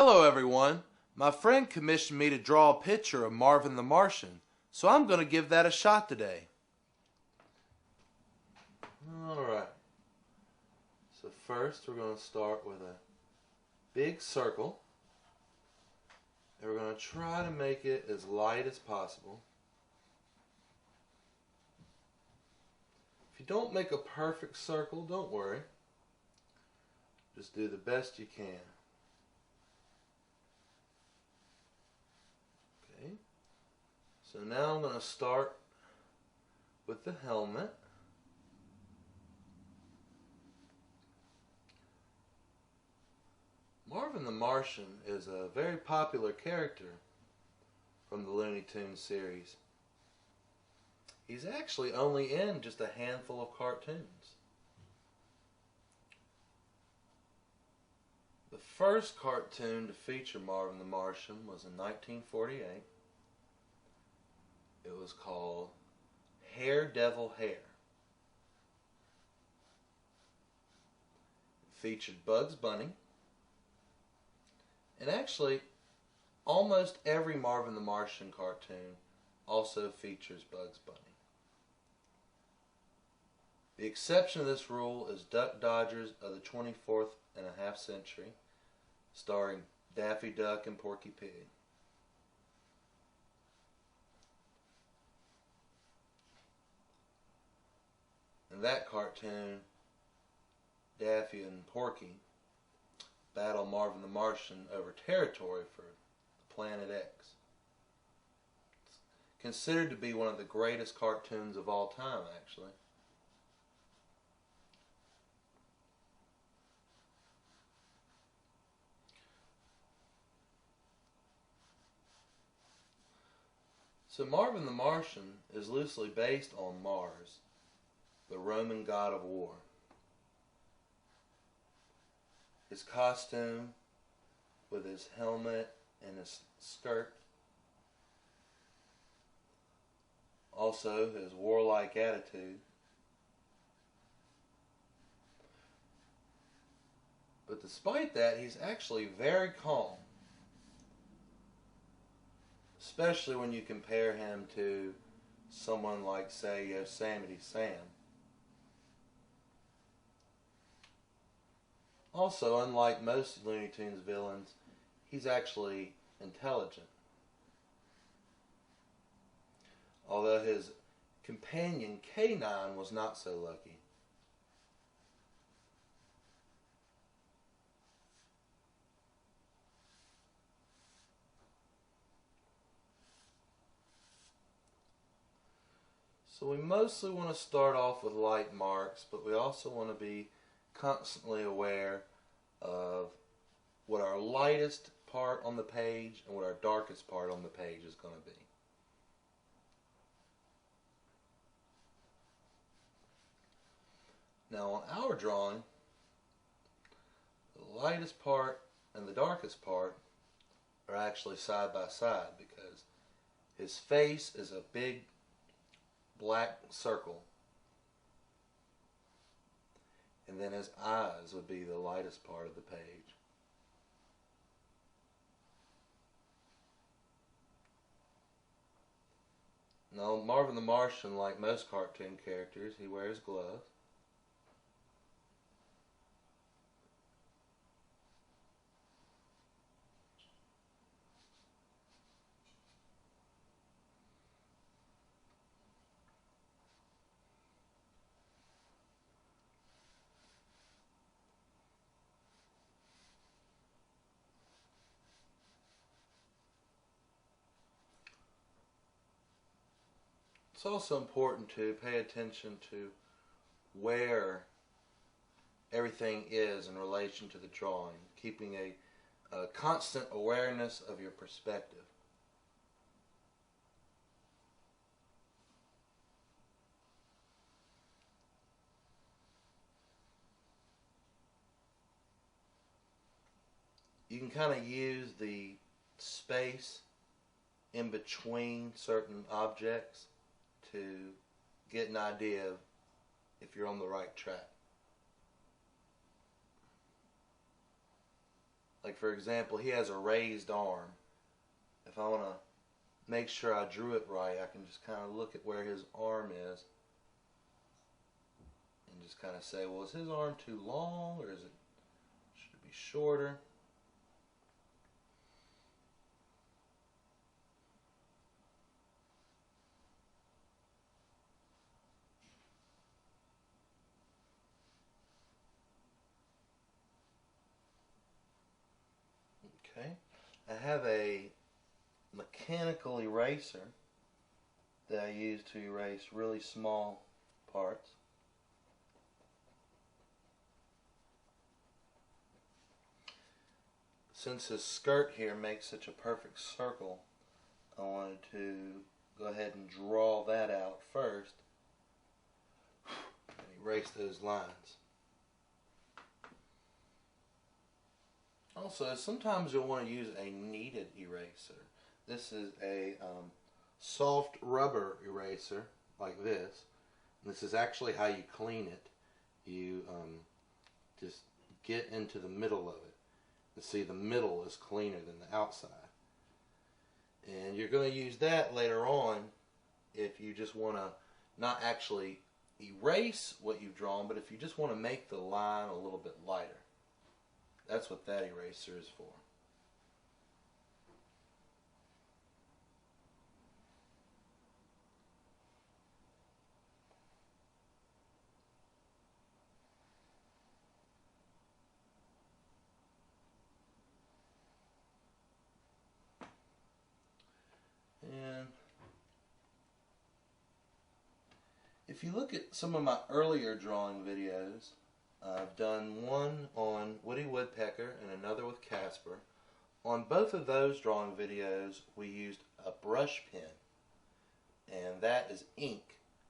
Hello everyone. My friend commissioned me to draw a picture of Marvin the Martian, so I'm going to give that a shot today. Alright, so first we're going to start with a big circle, and we're going to try to make it as light as possible. If you don't make a perfect circle, don't worry. Just do the best you can. Okay, so now I'm going to start with the helmet. Marvin the Martian is a very popular character from the Looney Tunes series. He's actually only in just a handful of cartoons. The first cartoon to feature Marvin the Martian was in 1948. It was called Haredevil Hare. It featured Bugs Bunny. And actually, almost every Marvin the Martian cartoon also features Bugs Bunny. The exception to this rule is Duck Dodgers of the 24th and a half century, starring Daffy Duck and Porky Pig. In that cartoon, Daffy and Porky battle Marvin the Martian over territory for Planet X. It's considered to be one of the greatest cartoons of all time, actually. So Marvin the Martian is loosely based on Mars, the Roman god of war. His costume, with his helmet and his skirt, also his warlike attitude. But despite that, he's actually very calm, especially when you compare him to someone like, say, Yosemite Sam. Also, unlike most Looney Tunes villains, he's actually intelligent. Although his companion K9 was not so lucky. So we mostly want to start off with light marks, but we also want to be constantly aware of what our lightest part on the page and what our darkest part on the page is going to be. Now on our drawing, the lightest part and the darkest part are actually side by side, because his face is a big black circle, and then his eyes would be the lightest part of the page. Now, Marvin the Martian, like most cartoon characters, he wears gloves. It's also important to pay attention to where everything is in relation to the drawing, keeping a constant awareness of your perspective. You can kind of use the space in between certain objects to get an idea of if you're on the right track. Like for example, he has a raised arm. If I want to make sure I drew it right, I can just kind of look at where his arm is and just kind of say, well, is his arm too long or should it be shorter? Okay, I have a mechanical eraser that I use to erase really small parts. Since his skirt here makes such a perfect circle, I wanted to go ahead and draw that out first and erase those lines. Also, sometimes you'll want to use a kneaded eraser. This is a soft rubber eraser like this. This is actually how you clean it. You just get into the middle of it. And see, the middle is cleaner than the outside. And you're going to use that later on if you just want to not actually erase what you've drawn, but if you just want to make the line a little bit lighter. That's what that eraser is for. And if you look at some of my earlier drawing videos, I've done one on Woody Woodpecker and another with Casper. On both of those drawing videos, we used a brush pen, and that is ink.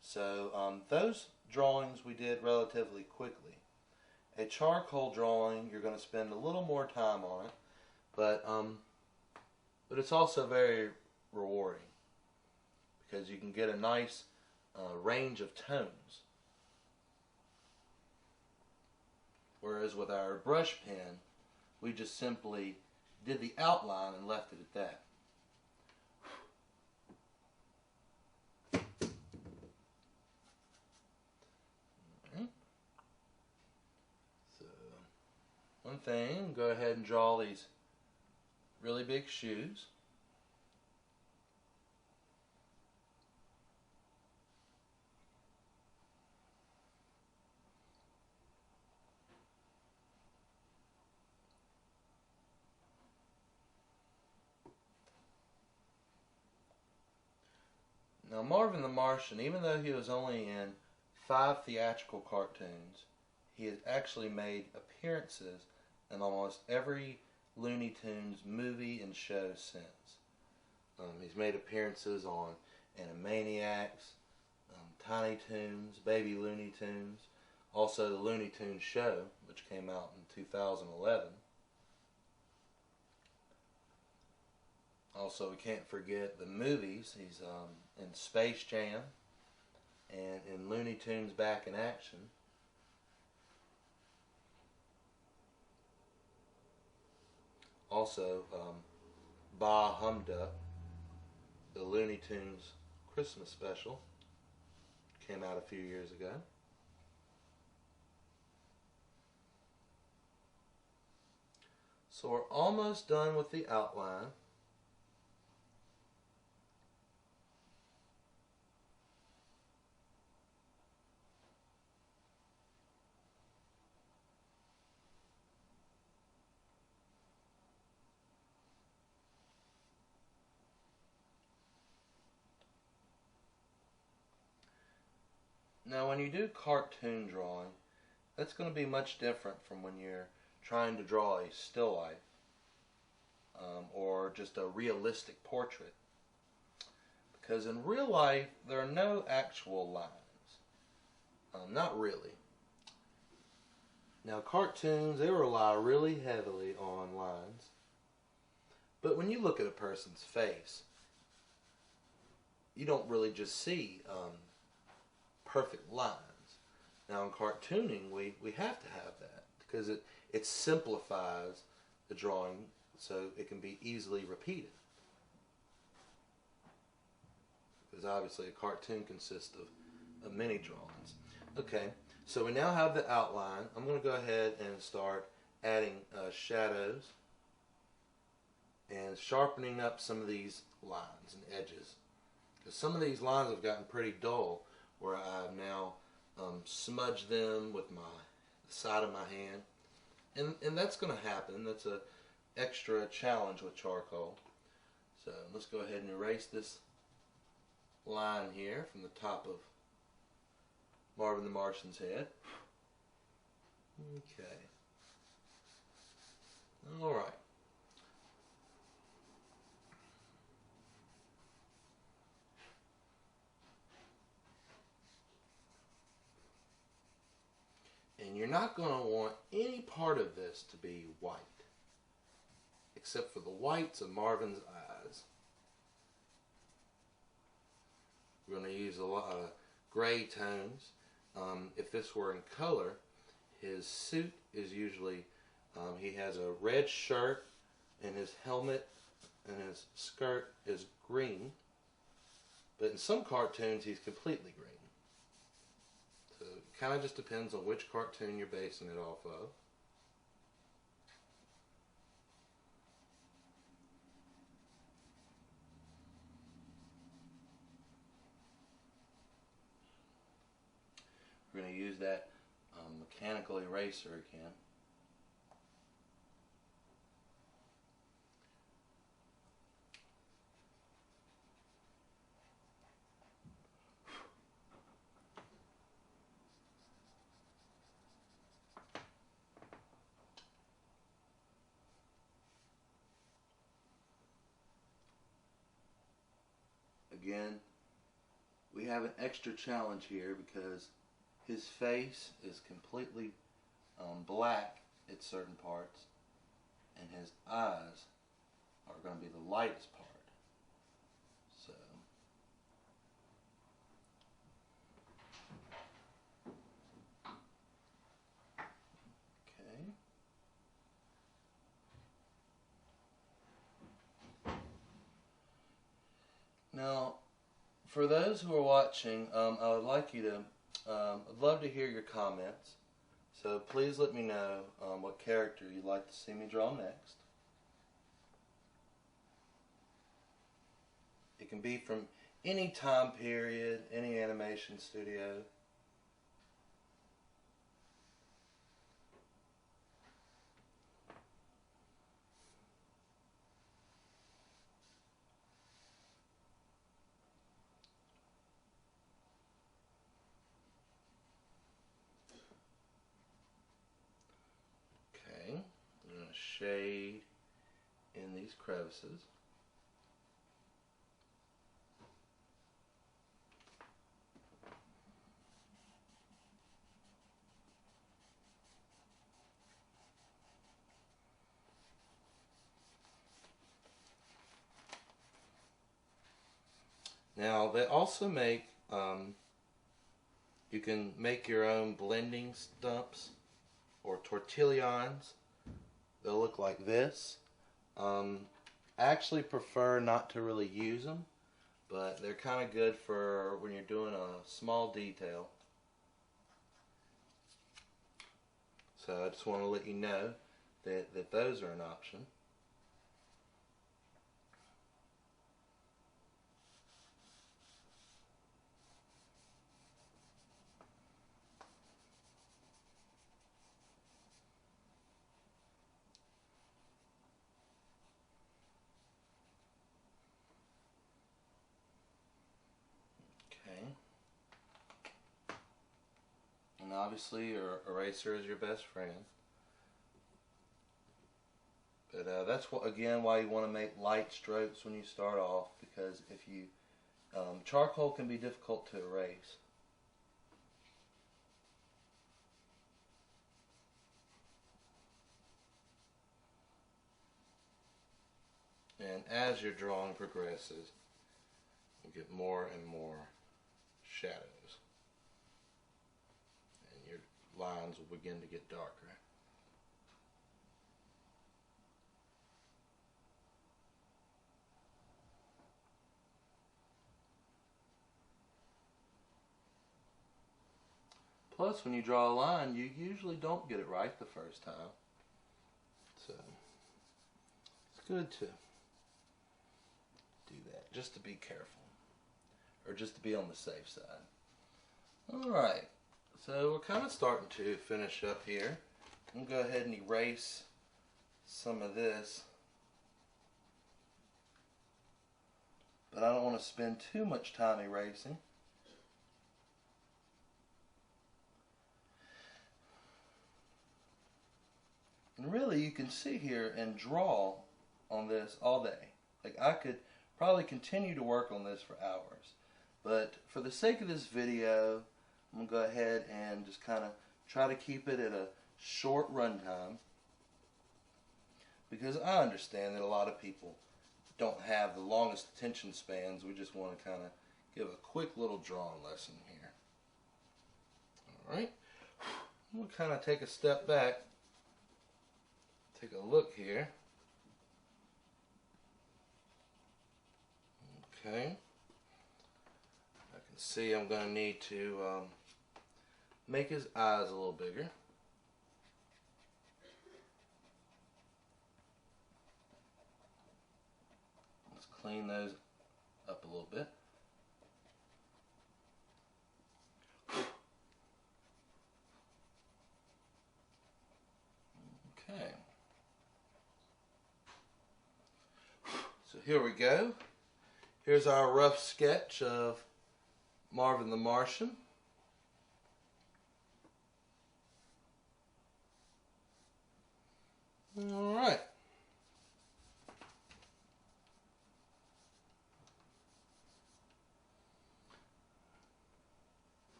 So those drawings we did relatively quickly. A charcoal drawing, you're going to spend a little more time on it, but it's also very rewarding because you can get a nice range of tones. Whereas with our brush pen, we just simply did the outline and left it at that. Right. So, one thing, go ahead and draw these really big shoes. Now Marvin the Martian, even though he was only in 5 theatrical cartoons, he has actually made appearances in almost every Looney Tunes movie and show since. He's made appearances on Animaniacs, Tiny Toons, Baby Looney Tunes, also the Looney Tunes show, which came out in 2011. Also, we can't forget the movies. He's in Space Jam and in Looney Tunes Back in Action. Also, Bah Humduck, the Looney Tunes Christmas special, came out a few years ago. So we're almost done with the outline. Now when you do cartoon drawing, that's going to be much different from when you're trying to draw a still life or just a realistic portrait. Because in real life, there are no actual lines. Not really. Now cartoons, they rely really heavily on lines. But when you look at a person's face, you don't really just see perfect lines. Now in cartooning, we have to have that because it simplifies the drawing so it can be easily repeated. Because obviously a cartoon consists of many drawings. Okay, so we now have the outline. I'm going to go ahead and start adding shadows and sharpening up some of these lines and edges. Because some of these lines have gotten pretty dull, where I've now smudged them with the side of my hand. And that's going to happen. That's an extra challenge with charcoal. So let's go ahead and erase this line here from the top of Marvin the Martian's head. Okay. Alright. And you're not going to want any part of this to be white, except for the whites of Marvin's eyes. We're going to use a lot of gray tones. If this were in color, his suit is usually, he has a red shirt, and his helmet and his skirt is green. But in some cartoons, he's completely green. So it kind of just depends on which cartoon you're basing it off of. We're going to use that mechanical eraser again. Again, we have an extra challenge here because his face is completely black at certain parts, and his eyes are going to be the lightest part. So, okay. Now, for those who are watching, I would like you to, I'd love to hear your comments. So please let me know what character you'd like to see me draw next. It can be from any time period, any animation studio. Shade in these crevices. Now they also make, you can make your own blending stumps or tortillons. They'll look like this. I actually prefer not to really use them, but they're kind of good for when you're doing a small detail. So I just want to let you know that those are an option. And obviously your eraser is your best friend. But that's again why you want to make light strokes when you start off, because if you charcoal can be difficult to erase. And as your drawing progresses, you get more and more shadows. Lines will begin to get darker. Plus, when you draw a line, you usually don't get it right the first time. So, it's good to do that, just to be careful. Or just to be on the safe side. Alright, so we're kind of starting to finish up here. I'm going to go ahead and erase some of this. But I don't want to spend too much time erasing. And really, you can sit here and draw on this all day. Like, I could probably continue to work on this for hours. But for the sake of this video, I'm going to go ahead and just kind of try to keep it at a short runtime. Because I understand that a lot of people don't have the longest attention spans. We just want to kind of give a quick little drawing lesson here. Alright. We'll kind of take a step back. Take a look here. Okay. I can see I'm going to need to make his eyes a little bigger. Let's clean those up a little bit. Okay. So here we go. Here's our rough sketch of Marvin the Martian. All right.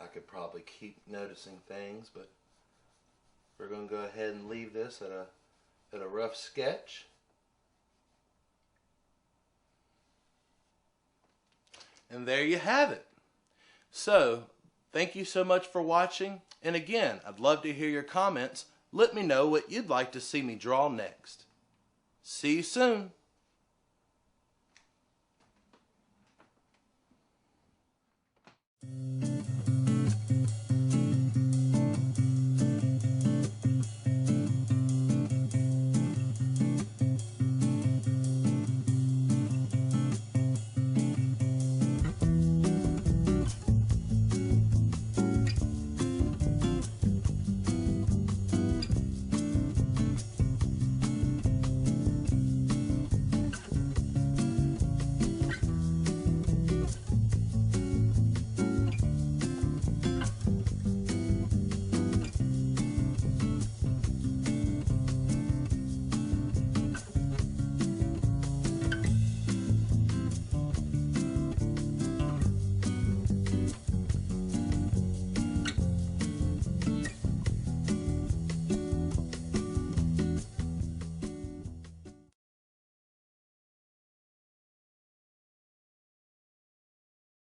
I could probably keep noticing things, but we're going to go ahead and leave this at a rough sketch. And there you have it. So, thank you so much for watching. And again, I'd love to hear your comments. Let me know what you'd like to see me draw next. See you soon.